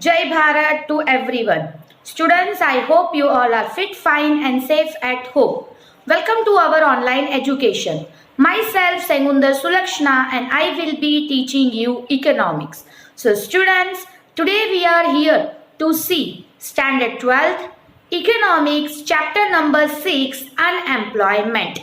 Jai Bharat to everyone. Students, I hope you all are fit, fine and safe at home. Welcome to our online education. Myself Sengundhar Sulakshana and I will be teaching you economics. So students, today we are here to see Standard 12th Economics chapter number 6 Unemployment.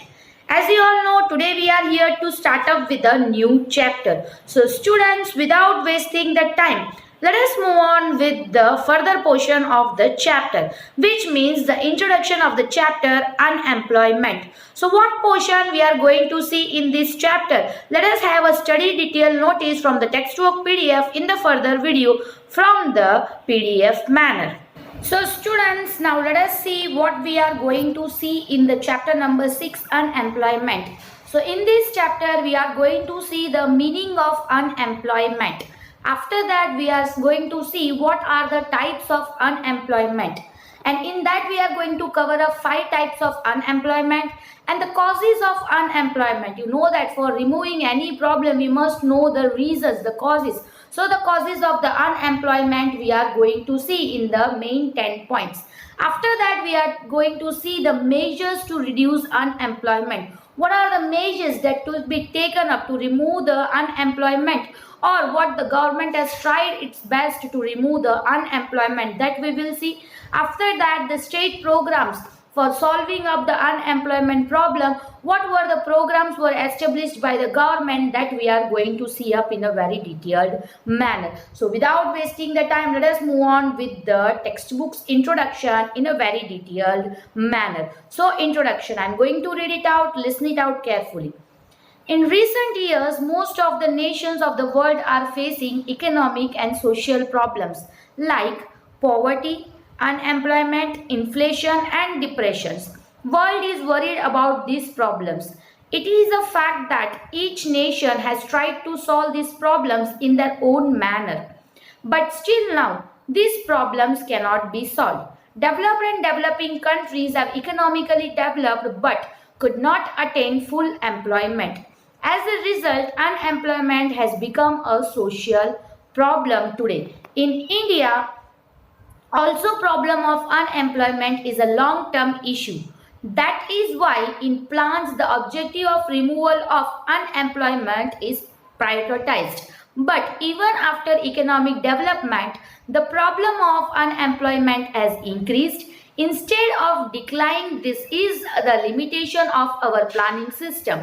As you all know, today we are here to start up with a new chapter. So students, without wasting the time, let us move on with the further portion of the chapter, which means the introduction of the chapter Unemployment. So what portion we are going to see in this chapter? Let us have a study detail notice from the textbook PDF in the further video from the PDF manner. So students, now let us see what we are going to see in the chapter number 6 Unemployment. So in this chapter we are going to see the meaning of unemployment. After that we are going to see what are the types of unemployment, and in that we are going to cover up 5 types of unemployment and the causes of unemployment. You know that for removing any problem we must know the reasons, the causes. So the causes of the unemployment we are going to see in the main 10 points. After that we are going to see the measures to reduce unemployment. What are the measures that to be taken up to remove the unemployment, or what the government has tried its best to remove the unemployment, that we will see. After that, the state programs for solving up the unemployment problem, what were the programs were established by the government, that we are going to see up in a very detailed manner. So without wasting the time, let us move on with the textbook's introduction in a very detailed manner. So introduction, I am going to read it out, listen it out carefully. In recent years, most of the nations of the world are facing economic and social problems like poverty, unemployment, inflation and depressions. World is worried about these problems. It is a fact that each nation has tried to solve these problems in their own manner. But still now, these problems cannot be solved. Developed and developing countries have economically developed but could not attain full employment. As a result, unemployment has become a social problem today. In India, also problem of unemployment is a long-term issue. That is why in plans the objective of removal of unemployment is prioritized. But even after economic development, the problem of unemployment has increased instead of declining. This is the limitation of our planning system.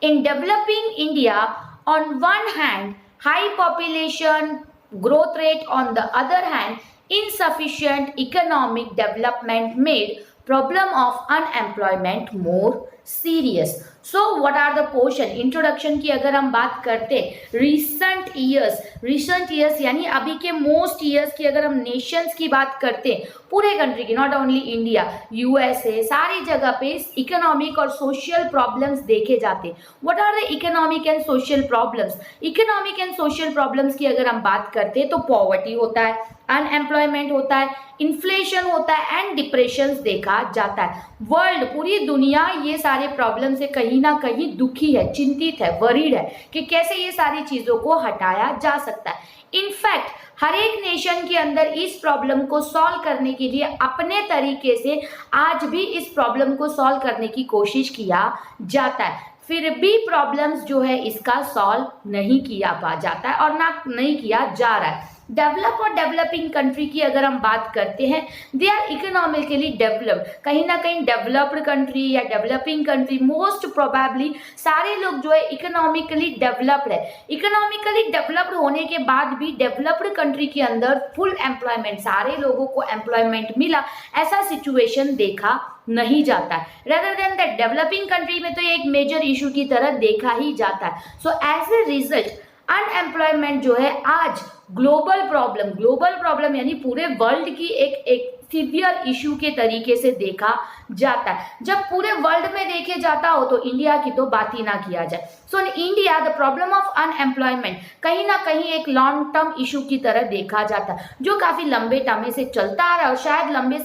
In developing India, on one hand, high population growth rate, on the other hand, insufficient economic development made problem of unemployment more serious. So what are the portion? Introduction की अगर हम बात करते recent years यानी अभी के most years की अगर हम नेशंस की बात करते पूरे कंट्री की, नॉट ओनली इंडिया, यूएसए, सारी जगह पे इकोनॉमिक और सोशल प्रॉब्लम्स देखे जाते. What are the economic and social problems? Economic and social problems की अगर हम बात करते तो पॉवर्टी होता है, अनएम्प्लॉयमेंट होता है, इन्फ्लेशन होता है एंड डिप्रेशन देखा जाता है. वर्ल्ड, पूरी दुनिया ये सारे प्रॉब्लम से कहीं ना कहीं दुखी है, चिंतित है, वरीड है कि कैसे ये सारी चीजों को हटाया जा सकता है. इनफैक्ट हर एक नेशन के अंदर इस प्रॉब्लम को सॉल्व करने के लिए अपने तरीके से आज भी इस प्रॉब्लम को सॉल्व करने की कोशिश किया जाता है. फिर भी प्रॉब्लम्स जो है इसका सॉल्व नहीं किया जाता है और ना नहीं किया जा रहा है. डेवलप और डेवलपिंग कंट्री की अगर हम बात करते हैं, दे आर इकोनॉमिकली डेवलप्ड. कहीं ना कहीं डेवलप्ड कंट्री या डेवलपिंग कंट्री, मोस्ट प्रोबेबली सारे लोग जो है इकोनॉमिकली डेवलप्ड है. इकोनॉमिकली डेवलप्ड होने के बाद भी डेवलप्ड कंट्री के अंदर फुल एम्प्लॉयमेंट, सारे लोगों को एम्प्लॉयमेंट मिला, ऐसा सिचुएशन देखा नहीं जाता है. Rather than that developing country में तो ये एक मेजर इशू की तरह देखा ही जाता है. So as a result unemployment जो है आज ग्लोबल प्रॉब्लम यानी पूरे वर्ल्ड की एक सीवियर इशू के तरीके से देखा जाता है. जब पूरे वर्ल्ड में देखे जाता हो तो इंडिया की तो बात ही ना किया जाए. So in India the problem of unemployment कहीं ना कहीं एक लॉन्ग टर्म इशू की तरह देखा जाता है, जो काफी लंबे समय से चलता आ रहा है और शायद लंबे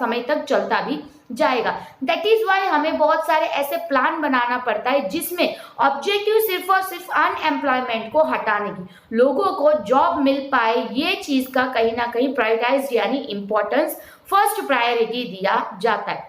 समय तक चलता भी जाएगा। दैट इज वाई हमें बहुत सारे ऐसे प्लान बनाना पड़ता है जिसमें ऑब्जेक्टिव सिर्फ और सिर्फ अनएम्प्लॉयमेंट को हटाने की, लोगों को जॉब मिल पाए, ये चीज का कहीं ना कहीं प्रायोरिटाइज यानी इंपॉर्टेंस फर्स्ट प्रायोरिटी दिया जाता है।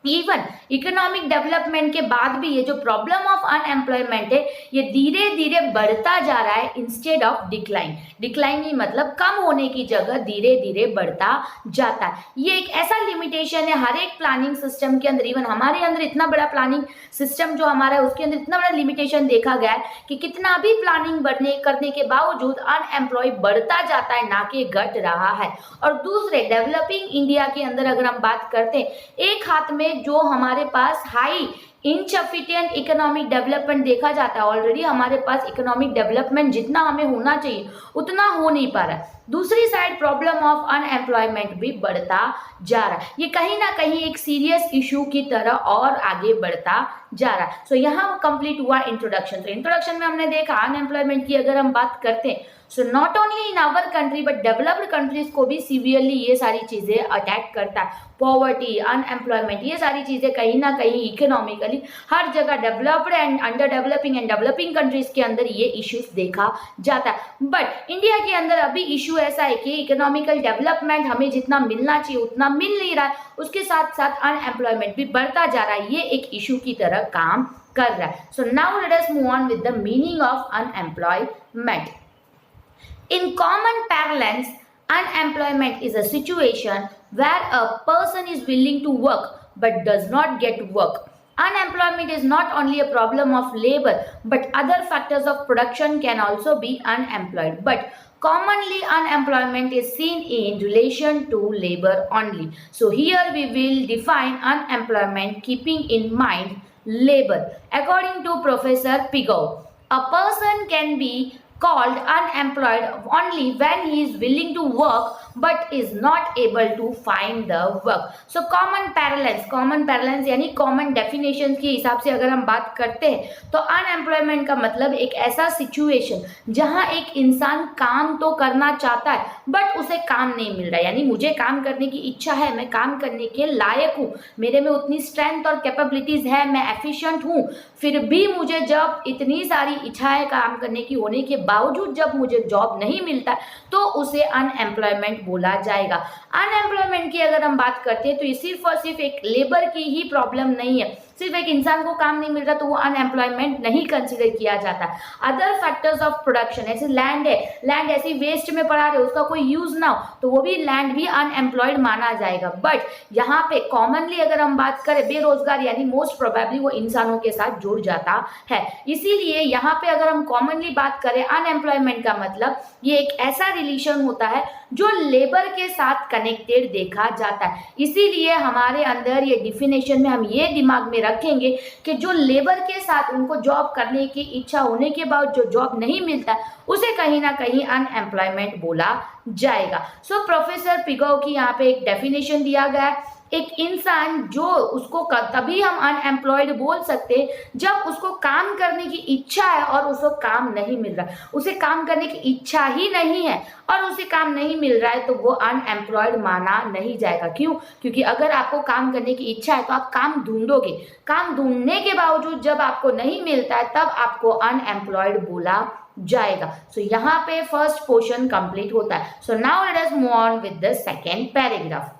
इवन इकोनॉमिक डेवलपमेंट के बाद भी ये जो प्रॉब्लम ऑफ अनएम्प्लॉयमेंट है ये धीरे धीरे बढ़ता जा रहा है इंस्टेड ऑफ डिक्लाइन। डिक्लाइन ही मतलब कम होने की जगह धीरे धीरे बढ़ता जाता है। ये एक ऐसा लिमिटेशन है हर एक प्लानिंग सिस्टम के अंदर। इवन हमारे अंदर इतना बड़ा प्लानिंग सिस्टम जो हमारा है उसके अंदर इतना बड़ा लिमिटेशन देखा गया है कि कितना भी प्लानिंग करने के बावजूद अनएम्प्लॉय बढ़ता जाता है, ना कि घट रहा है। और दूसरे डेवलपिंग इंडिया के अंदर अगर हम बात करते हैं, एक हाथ में जो हमारे पास हाई इनसफिशिएंट इकोनॉमिक डेवलपमेंट देखा जाता है, ऑलरेडी हमारे पास इकोनॉमिक डेवलपमेंट जितना हमें होना चाहिए उतना हो नहीं पा रहा है। दूसरी साइड प्रॉब्लम ऑफ अनएम्प्लॉयमेंट भी बढ़ता जा रहा है। ये कहीं ना कहीं एक सीरियस इशू की तरह और आगे बढ़ता जा रहा है। सो यहाँ कंप्लीट हुआ इंट्रोडक्शन। तो इंट्रोडक्शन में हमने देखा अनएम्प्लॉयमेंट की अगर हम बात करते हैं, so not only in our country but developed countries को भी सीवियरली ये सारी चीजें अटैक करता है। पॉवर्टी, अनएम्प्लॉयमेंट, ये सारी चीजें कहीं ना कहीं इकोनॉमिकली हर जगह developed and under developing and developing countries के अंदर ये इश्यूज देखा जाता है। बट इंडिया के अंदर अभी इशू ऐसा है कि इकोनॉमिकल डेवलपमेंट हमें जितना मिलना चाहिए उतना मिल नहीं रहा है, उसके साथ साथ अनएम्प्लॉयमेंट भी बढ़ता जा रहा है। ये एक इशू की तरह काम कर रहा है। सो now let us move on with the meaning of unemployment. In common parlance, unemployment is a situation where a person is willing to work but does not get work. Unemployment is not only a problem of labor but other factors of production can also be unemployed. But commonly unemployment is seen in relation to labor only. So here we will define unemployment keeping in mind labor. According to Professor Pigou, a person can be called unemployed only when he is willing to work but is not able to find the work. So common parlance यानी common definitions के हिसाब से अगर हम बात करते हैं तो unemployment का मतलब एक ऐसा situation जहां एक इंसान काम तो करना चाहता है बट उसे काम नहीं मिल रहा है। यानी मुझे काम करने की इच्छा है, मैं काम करने के लायक हूँ, मेरे में उतनी स्ट्रेंथ और कैपेबिलिटीज है, मैं एफिशिएंट हूँ, फिर भी मुझे जब इतनी सारी इच्छाएं काम करने की होने के बावजूद जब मुझे जॉब नहीं मिलता तो उसे अनएम्प्लॉयमेंट बोला जाएगा। अनएम्प्लॉयमेंट की अगर हम बात करते हैं तो ये सिर्फ और सिर्फ एक लेबर की ही प्रॉब्लम नहीं है, सिर्फ एक इंसान को काम नहीं मिल रहा तो वो अनएम्प्लॉयमेंट नहीं कंसिडर किया जाता। अदर फैक्टर्स ऑफ प्रोडक्शन, ऐसे लैंड है, लैंड ऐसी वेस्ट में पड़ा रहे, उसका कोई यूज ना हो तो वो भी लैंड भी अनएम्प्लॉयड माना जाएगा। बट यहाँ पे कॉमनली अगर हम बात करें बेरोजगार यानी मोस्ट प्रोबेबली वो इंसानों के साथ जुड़ जाता है। इसीलिए यहाँ पे अगर हम कॉमनली बात करें अनएम्प्लॉयमेंट का मतलब ये एक ऐसा रिलेशन होता है जो लेबर के साथ कनेक्टेड देखा जाता है। इसीलिए हमारे अंदर ये डिफिनेशन में हम ये दिमाग में रखेंगे कि जो लेबर के साथ उनको जॉब करने की इच्छा होने के बाद जो जॉब नहीं मिलता उसे कहीं ना कहीं अनएम्प्लॉयमेंट बोला जाएगा। सो प्रोफेसर पिगो की यहाँ पे एक डेफिनेशन दिया गया है, एक इंसान जो उसको तभी हम अनएम्प्लॉयड बोल सकते हैं जब उसको काम करने की इच्छा है और उसको काम नहीं मिल रहा, उसे काम करने की इच्छा ही नहीं है और उसे काम नहीं मिल रहा है तो वो अनएम्प्लॉयड माना नहीं जाएगा। क्यों? क्योंकि अगर आपको काम करने की इच्छा है तो आप काम ढूंढोगे, काम ढूंढने के बावजूद जब आपको नहीं मिलता है तब आपको अनएम्प्लॉयड बोला जाएगा। सो यहाँ पे फर्स्ट पोर्शन कंप्लीट होता है। सो now let us move on with the second paragraph.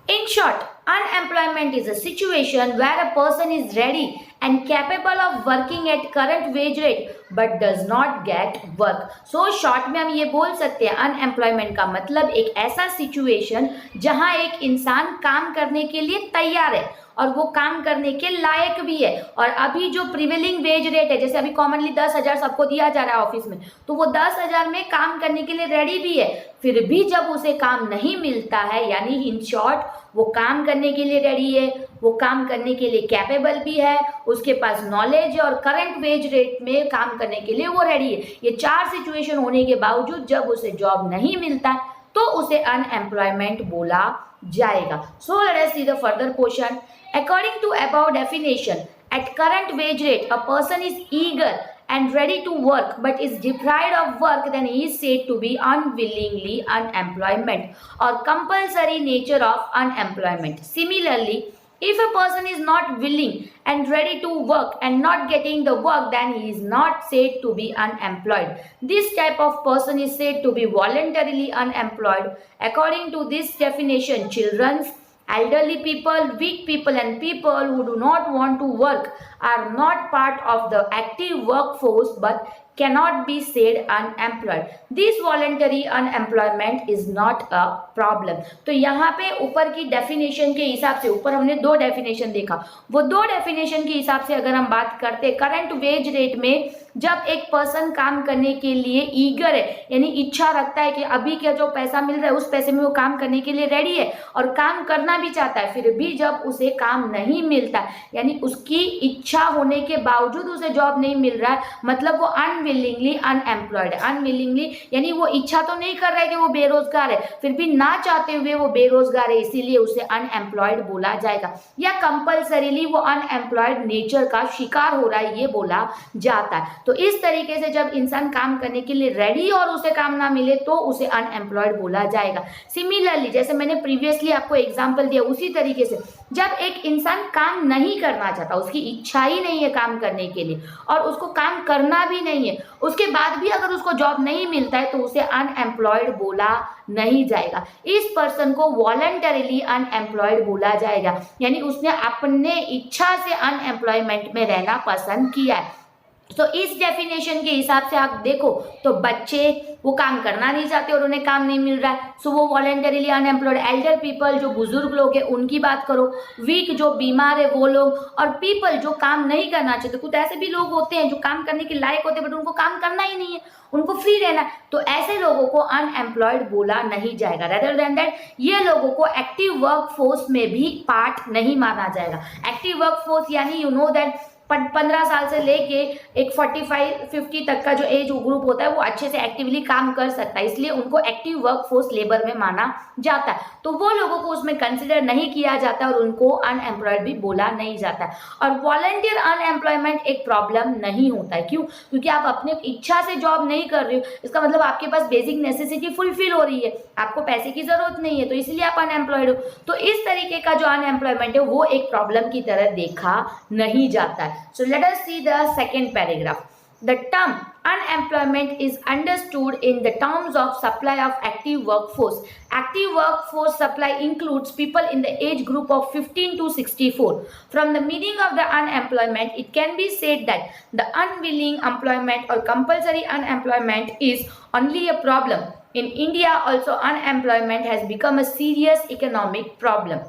In short, unemployment is a situation where a person is ready and capable of working at current wage rate but does not get work. So short में हम ये बोल सकते हैं unemployment का मतलब एक ऐसा situation जहां एक इंसान काम करने के लिए तैयार है और वो काम करने के लायक भी है और अभी जो प्रिवेलिंग वेज रेट है, जैसे अभी कॉमनली 10,000 सबको दिया जा रहा है ऑफिस में, तो वो 10,000 में काम करने के लिए रेडी भी है, फिर भी जब उसे काम नहीं मिलता है यानी इन शॉर्ट वो काम करने के लिए रेडी है, वो काम करने के लिए कैपेबल भी है, उसके पास नॉलेज है और करंट वेज रेट में काम करने के लिए वो रेडी है। ये चार सिचुएशन होने के बावजूद जब उसे जॉब नहीं मिलता तो उसे अनएम्प्लॉयमेंट बोला जाएगा। So let us see the further portion. According to above definition, at current wage rate, a person is eager and ready to work but is deprived of work, then he is said to be unwillingly unemployment or compulsory nature of unemployment. Similarly, if a person is not willing and ready to work and not getting the work, then he is not said to be unemployed. This type of person is said to be voluntarily unemployed. According to this definition, children, elderly people, weak people and people who do not want to work are not part of the active workforce but cannot be said unemployed. This voluntary unemployment is not a problem. तो यहाँ पे ऊपर की definition के हिसाब से, ऊपर हमने दो डेफिनेशन देखा, वो दो डेफिनेशन के हिसाब से अगर हम बात करते करंट वेज रेट में, जब एक पर्सन काम करने के लिए ईगर है यानी इच्छा रखता है कि अभी क्या जो पैसा मिल रहा है उस पैसे में वो काम करने के लिए रेडी है और काम करना भी चाहता है, फिर भी जब उसे काम नहीं मिलता यानी उसकी इच्छा होने के बावजूद उसे जॉब नहीं मिल रहा है, मतलब वो अनविलिंगली अनएम्प्लॉयड है। अनविलिंगली यानी वो इच्छा तो नहीं कर रहा है कि वो बेरोजगार है, फिर भी ना चाहते हुए वो बेरोजगार है, इसीलिए उसे अनएम्प्लॉयड बोला जाएगा। या कंपल्सरीली वो अनएम्प्लॉयड नेचर का शिकार हो रहा है, ये बोला जाता है। तो इस तरीके से जब इंसान काम करने के लिए रेडी और उसे काम ना मिले तो उसे अनएम्प्लॉयड बोला जाएगा। सिमिलरली, जैसे मैंने प्रीवियसली आपको एग्जांपल दिया, उसी तरीके से जब एक इंसान काम नहीं करना चाहता, उसकी इच्छा ही नहीं है काम करने के लिए और उसको काम करना भी नहीं है, उसके बाद भी अगर उसको जॉब नहीं मिलता है तो उसे अनएम्प्लॉयड बोला नहीं जाएगा। इस पर्सन को वॉलंटरीली अनएम्प्लॉयड बोला जाएगा, यानी उसने अपने इच्छा से अनएम्प्लॉयमेंट में रहना पसंद किया है। तो इस डेफिनेशन के हिसाब से आप देखो तो बच्चे वो काम करना नहीं चाहते और उन्हें काम नहीं मिल रहा है, सो वो वॉलंटरीली अनएम्प्लॉयड। एल्डर पीपल जो बुजुर्ग लोग हैं उनकी बात करो, वीक जो बीमार है वो लोग, और पीपल जो काम नहीं करना चाहते। कुछ ऐसे भी लोग होते हैं जो काम करने के लायक होते हैं बट उनको काम करना ही नहीं है, उनको फ्री रहना है, तो ऐसे लोगों को अनएम्प्लॉयड बोला नहीं जाएगा। रेदर देन दैट ये लोगों को एक्टिव वर्क फोर्स में भी पार्ट नहीं माना जाएगा। एक्टिव वर्क फोर्स यानी यू नो दैट 15 साल से लेके एक 45-50 तक का जो एज ग्रुप होता है वो अच्छे से एक्टिवली काम कर सकता है, इसलिए उनको एक्टिव वर्क फोर्स लेबर में माना जाता है। तो वो लोगों को उसमें कंसिडर नहीं किया जाता और उनको अनएम्प्लॉयड भी बोला नहीं जाता। और वॉलंटियर अनएम्प्लॉयमेंट एक प्रॉब्लम नहीं होता है। क्यों? क्योंकि आप अपने इच्छा से जॉब नहीं कर रहे हो, इसका मतलब आपके पास बेसिक नेसेसिटी फुलफिल हो रही है, आपको पैसे की जरूरत नहीं है, तो इसलिए आप अनएम्प्लॉयड हो। तो इस तरीके का जो अनएम्प्लॉयमेंट है वो एक प्रॉब्लम की तरह देखा नहीं जाता है। So let us see the second paragraph. The term unemployment is understood in the terms of supply of active workforce. Active workforce supply includes people in the age group of 15 to 64. From the meaning of the unemployment, it can be said that the unwilling employment or compulsory unemployment is only a problem. In India also unemployment has become a serious economic problem.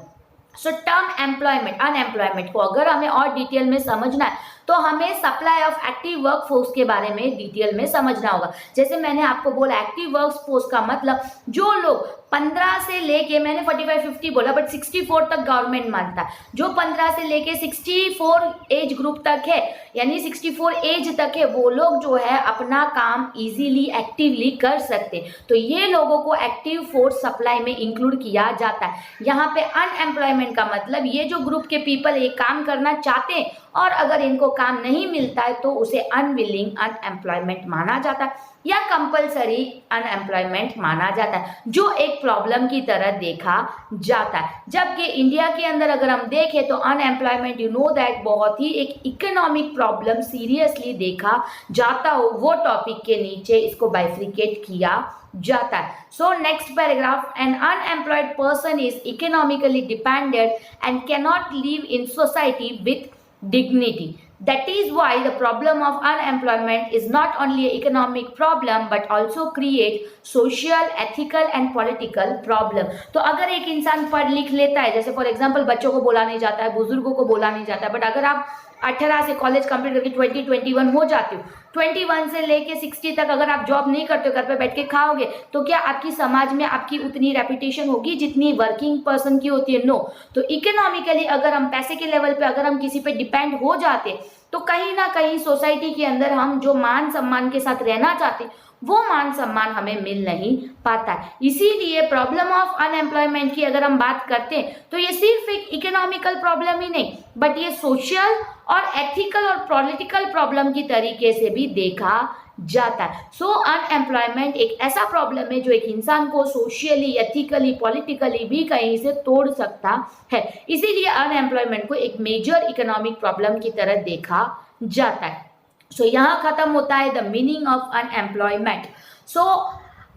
So term employment, unemployment को अगर हमें और detail में समझना है तो हमें supply of active work force के बारे में डिटेल में समझना होगा। जैसे मैंने आपको बोला एक्टिव वर्क फोर्स का मतलब जो लोग 15 से लेके, मैंने 45-50 बोला बट 64 तक गवर्नमेंट मानता है, जो 15 से लेके 64 एज ग्रुप तक है यानी 64 एज तक है, वो लोग जो है अपना काम इजीली एक्टिवली कर सकते, तो ये लोगों को एक्टिव फोर्स सप्लाई में इंक्लूड किया जाता है। यहाँ पे अनएम्प्लॉयमेंट का मतलब ये जो ग्रुप के पीपल ये काम करना चाहते हैं और अगर इनको काम नहीं मिलता है तो उसे अनविलिंग अनएम्प्लॉयमेंट माना जाता है या कंपलसरी अनएम्प्लॉयमेंट माना जाता है, जो एक प्रॉब्लम की तरह देखा जाता है। जबकि इंडिया के अंदर अगर हम देखें तो अनएम्प्लॉयमेंट यू नो दैट बहुत ही एक इकोनॉमिक प्रॉब्लम सीरियसली देखा जाता हो, वो टॉपिक के नीचे इसको बाइफ्रिकेट किया जाता है। So next paragraph, an unemployed person is economically dependent and cannot live in society with dignity. That is why the problem of unemployment is not only an economic problem but also create social, ethical and political problem. तो अगर एक इंसान पढ़ लिख लेता है, जैसे for example बच्चों को बोला नहीं जाता है, बुजुर्गों को बोला नहीं जाता है, बट अगर आप 18 से कॉलेज कंप्लीट करके 20-21 हो जाते हो, 21 से लेके 60 तक अगर आप जॉब नहीं करते हो, घर पे बैठ के खाओगे, तो क्या आपकी समाज में आपकी उतनी रेपुटेशन होगी जितनी वर्किंग पर्सन की होती है? नो। तो इकोनॉमिकली अगर हम पैसे के लेवल पे अगर हम किसी पे डिपेंड हो जाते तो कहीं ना कहीं सोसाइटी के अंदर हम जो मान सम्मान के साथ रहना चाहते हैं वो मान सम्मान हमें मिल नहीं पाता है। इसीलिए प्रॉब्लम ऑफ अनएम्प्लॉयमेंट की अगर हम बात करते हैं तो ये सिर्फ एक इकोनॉमिकल प्रॉब्लम ही नहीं, बट ये सोशल और एथिकल और पॉलिटिकल प्रॉब्लम की तरीके से भी देखा जाता है। सो अनएम्प्लॉयमेंट एक ऐसा प्रॉब्लम है जो एक इंसान को सोशली, एथिकली, पॉलिटिकली भी कहीं से तोड़ सकता है। इसीलिए अनएम्प्लॉयमेंट को एक मेजर इकोनॉमिक प्रॉब्लम की तरह देखा जाता है। सो यहाँ खत्म होता है the meaning of unemployment. So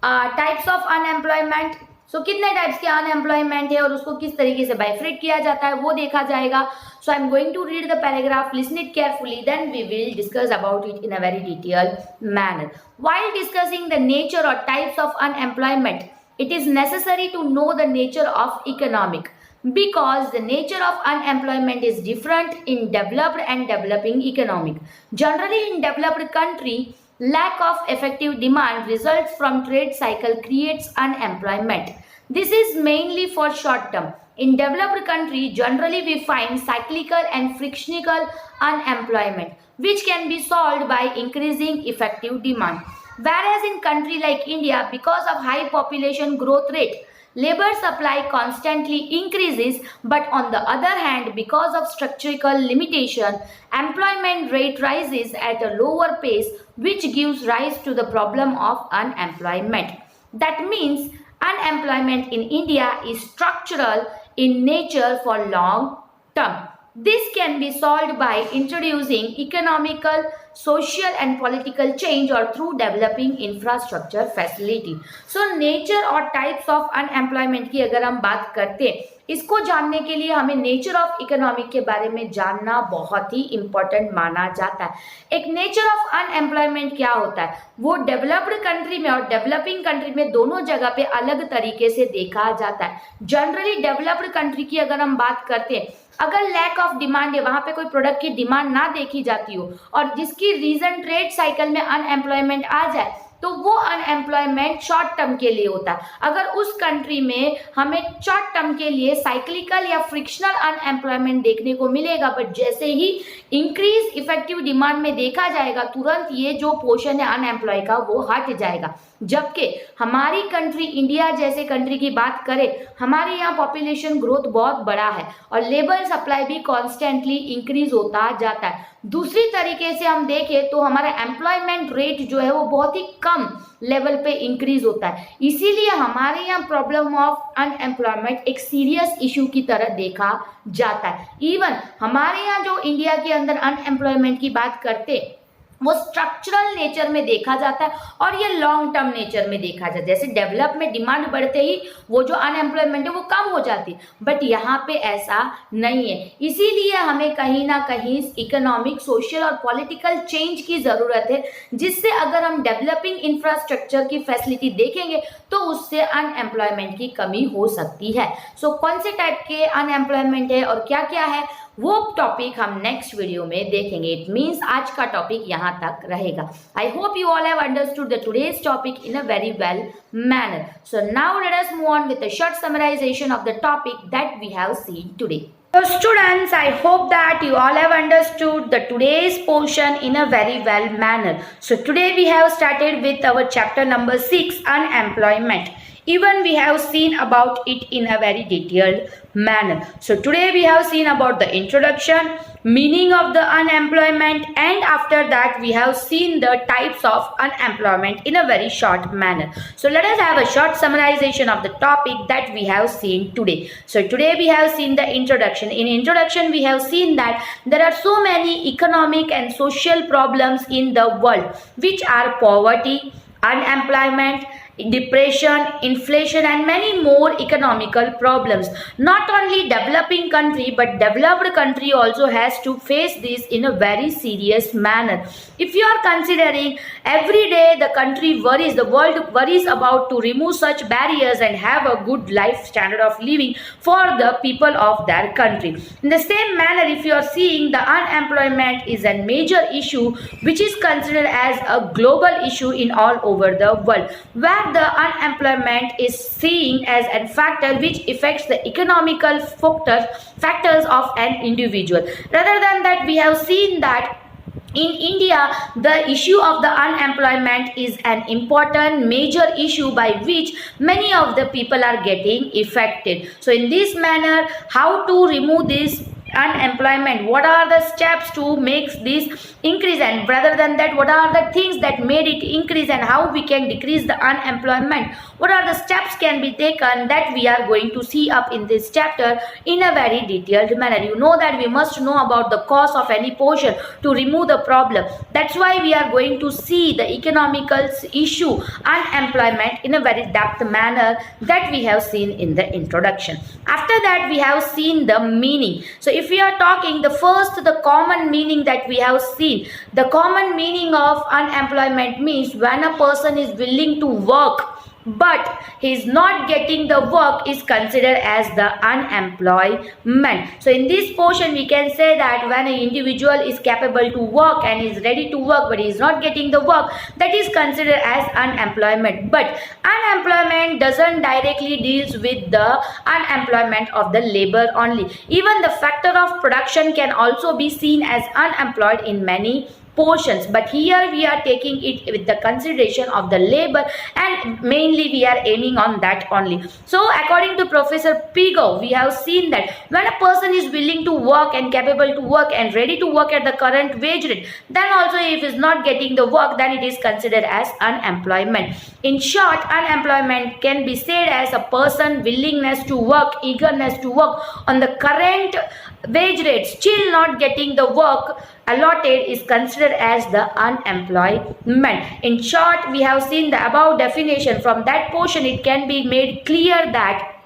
types of unemployment, so कितने टाइप्स के अनएम्प्लॉयमेंट है और उसको किस तरीके से बाइफ्रेट किया जाता है वो देखा जाएगा। So I am going to read the paragraph, listen it carefully, then we will discuss about it in a very detailed manner. While discussing the nature और types of unemployment, it is necessary to know the nature of economic, because the nature of unemployment is different in developed and developing economic. Generally in developed country, lack of effective demand results from trade cycle creates unemployment. This is mainly for short term. In developed country, generally we find cyclical and frictional unemployment, which can be solved by increasing effective demand. Whereas in country like India, because of high population growth rate, labor supply constantly increases, but on the other hand, because of structural limitation, employment rate rises at a lower pace, which gives rise to the problem of unemployment. That means unemployment in India is structural in nature for long term. This can be solved by introducing economical, social and political change or through developing infrastructure facility. So nature और types of unemployment की अगर हम बात करते हैं, इसको जानने के लिए हमें नेचर ऑफ इकोनॉमिक के बारे में जानना बहुत ही इंपॉर्टेंट माना जाता है। एक नेचर ऑफ अनएम्प्लॉयमेंट क्या होता है वो डेवलप्ड कंट्री में और डेवलपिंग कंट्री में दोनों जगह पे अलग तरीके से देखा जाता है। जनरली डेवलप्ड कंट्री की अगर हम बात करते हैं, अगर लैक ऑफ डिमांड है, वहां पे कोई प्रोडक्ट की डिमांड ना देखी जाती हो और जिसकी रीजन ट्रेड साइकिल में अनएम्प्लॉयमेंट आ जाए, तो वो अनएम्प्लॉयमेंट शॉर्ट टर्म के लिए होता है। अगर उस कंट्री में हमें शॉर्ट टर्म के लिए साइक्लिकल या फ्रिक्शनल अनएम्प्लॉयमेंट देखने को मिलेगा, बट जैसे ही इंक्रीज इफेक्टिव डिमांड में देखा जाएगा, तुरंत ये जो पोर्शन है अनएम्प्लॉय का वो हट जाएगा। जबकि हमारी कंट्री इंडिया जैसे कंट्री की बात करें, हमारे यहाँ पॉपुलेशन ग्रोथ बहुत बड़ा है और लेबर सप्लाई भी कॉन्स्टेंटली इंक्रीज होता जाता है। दूसरी तरीके से हम देखें तो हमारा एम्प्लॉयमेंट रेट जो है वो बहुत ही कम लेवल पे इंक्रीज होता है। इसीलिए हमारे यहाँ प्रॉब्लम ऑफ अनएम्प्लॉयमेंट एक सीरियस इशू की तरह देखा जाता है। इवन हमारे यहाँ जो इंडिया के अंदर अनएम्प्लॉयमेंट की बात करते वो स्ट्रक्चरल नेचर में देखा जाता है और ये लॉन्ग टर्म नेचर में देखा जाता है। जैसे डेवलप में डिमांड बढ़ते ही वो जो अनएम्प्लॉयमेंट है वो कम हो जाती है, बट यहाँ पे ऐसा नहीं है। इसीलिए हमें कहीं ना कहीं इकोनॉमिक, सोशल और पॉलिटिकल चेंज की ज़रूरत है, जिससे अगर हम डेवलपिंग इंफ्रास्ट्रक्चर की फैसिलिटी देखेंगे तो उससे अनएम्प्लॉयमेंट की कमी हो सकती है। सो कौन से टाइप के अनएम्प्लॉयमेंट है और क्या क्या है वो टॉपिक हम नेक्स्ट वीडियो में देखेंगे। इट मीन्स आज का टॉपिक यहाँ तक रहेगा। I hope you all have understood the today's topic in a very well manner. So now let us move on with a short summarisation of the topic that we have seen today. So students, I hope that you all have understood the today's portion in a very well manner. So today we have started with our chapter number 6, unemployment. Even we have seen about it in a very detailed manner. So today we have seen about the introduction, meaning of the unemployment, and after that we have seen the types of unemployment in a very short manner. So let us have a short summarization of the topic that we have seen today. So today we have seen the introduction. In introduction we have seen that there are so many economic and social problems in the world, which are poverty, unemployment, depression, inflation and many more economical problems. Not only developing country but developed country also has to face this in a very serious manner. If you are considering every day the country worries, the world worries about to remove such barriers and have a good life standard of living for the people of their country. In the same manner, if you are seeing the unemployment is a major issue which is considered as a global issue in all over the world, where the unemployment is seen as a factor which affects the economical factors of an individual. Rather than that, we have seen that In India, the issue of the unemployment is an important major issue by which many of the people are getting affected. So in this manner, how to remove this unemployment, what are the steps to make this increase, and rather than that, what are the things that made it increase and how we can decrease the unemployment, what are the steps can be taken, that we are going to see up in this chapter in a very detailed manner. You know that we must know about the cause of any portion to remove the problem. That's why we are going to see the economical issue unemployment in a very depth manner that we have seen in the introduction. After that, we have seen the meaning. So if we are talking the common meaning that we have seen, the common meaning of unemployment means when a person is willing to work but he is not getting the work is considered as the unemployment. So in this portion we can say that when an individual is capable to work and is ready to work but he is not getting the work, that is considered as unemployment. But unemployment doesn't directly deals with the unemployment of the labor only. Even the factor of production can also be seen as unemployed in many portions, but here we are taking it with the consideration of the labor and mainly we are aiming on that only. So according to Professor Pigo, we have seen that when a person is willing to work and capable to work and ready to work at the current wage rate, then also if is not getting the work, then it is considered as unemployment. In short, unemployment can be said as a person willingness to work, eagerness to work on the current wage rate, still not getting the work allotted is considered as the unemployment. In short, we have seen the above definition. From that portion, it can be made clear that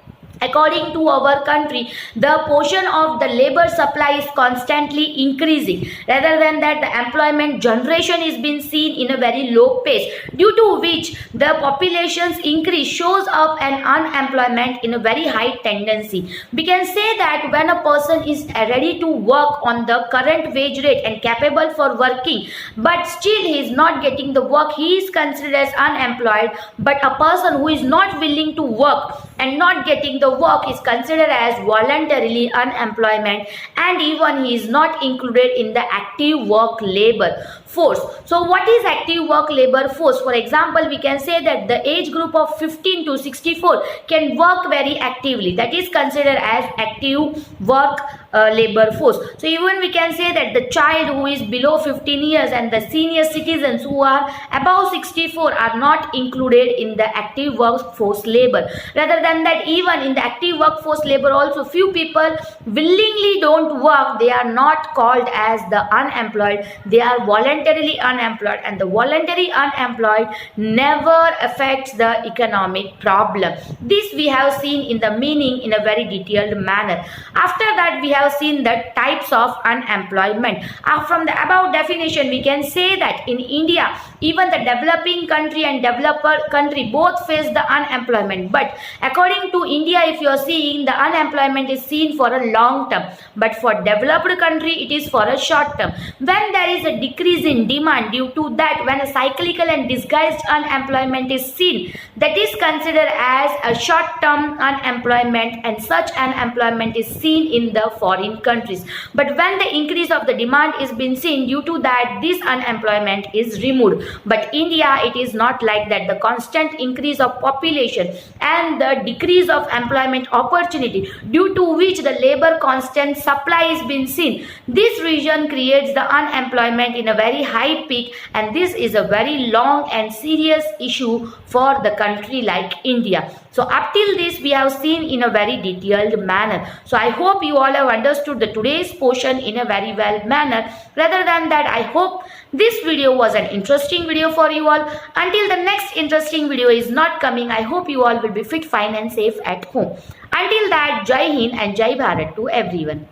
according to our country, the portion of the labor supply is constantly increasing. Rather than that, the employment generation is being seen in a very low pace, due to which the population's increase shows up an unemployment in a very high tendency. We can say that when a person is ready to work on the current wage rate and capable for working, but still he is not getting the work, he is considered as unemployed. But a person who is not willing to work and not getting the work is considered as voluntarily unemployment, and even he is not included in the active work labor force. So what is active work labor force? For example, we can say that the age group of 15 to 64 can work very actively. That is considered as active work labor force. So even we can say that the child who is below 15 years and the senior citizens who are above 64 are not included in the active workforce labor. Rather than that, even in the active workforce labor also, few people willingly don't work, they are not called as the unemployed, they are voluntarily unemployed, and the voluntary unemployed never affects the economic problem. This we have seen in the meaning in a very detailed manner. After that, we have seen the types of unemployment. From the above definition, we can say that in India, even the developing country and developer country both face the unemployment. But according to India, if you are seeing, the unemployment is seen for a long term, but for developed country it is for a short term. When there is a decrease in demand, due to that, when a cyclical and disguised unemployment is seen, that is considered as a short term unemployment, and such unemployment is seen in the foreign countries. But when the increase of the demand is been seen, due to that, this unemployment is removed. But India, it is not like that. The constant increase of population and the decrease of employment opportunity, due to which the labor constant supply is been seen, this region creates the unemployment in a very high peak, and this is a very long and serious issue for the country like India. So up till this we have seen in a very detailed manner. So I hope you all have understood the today's portion in a very well manner. Rather than that, I hope this video was an interesting video for you all. Until the next interesting video is not coming, I hope you all will be fit, fine and safe at home. Until that, Jai Hind and Jai Bharat to everyone.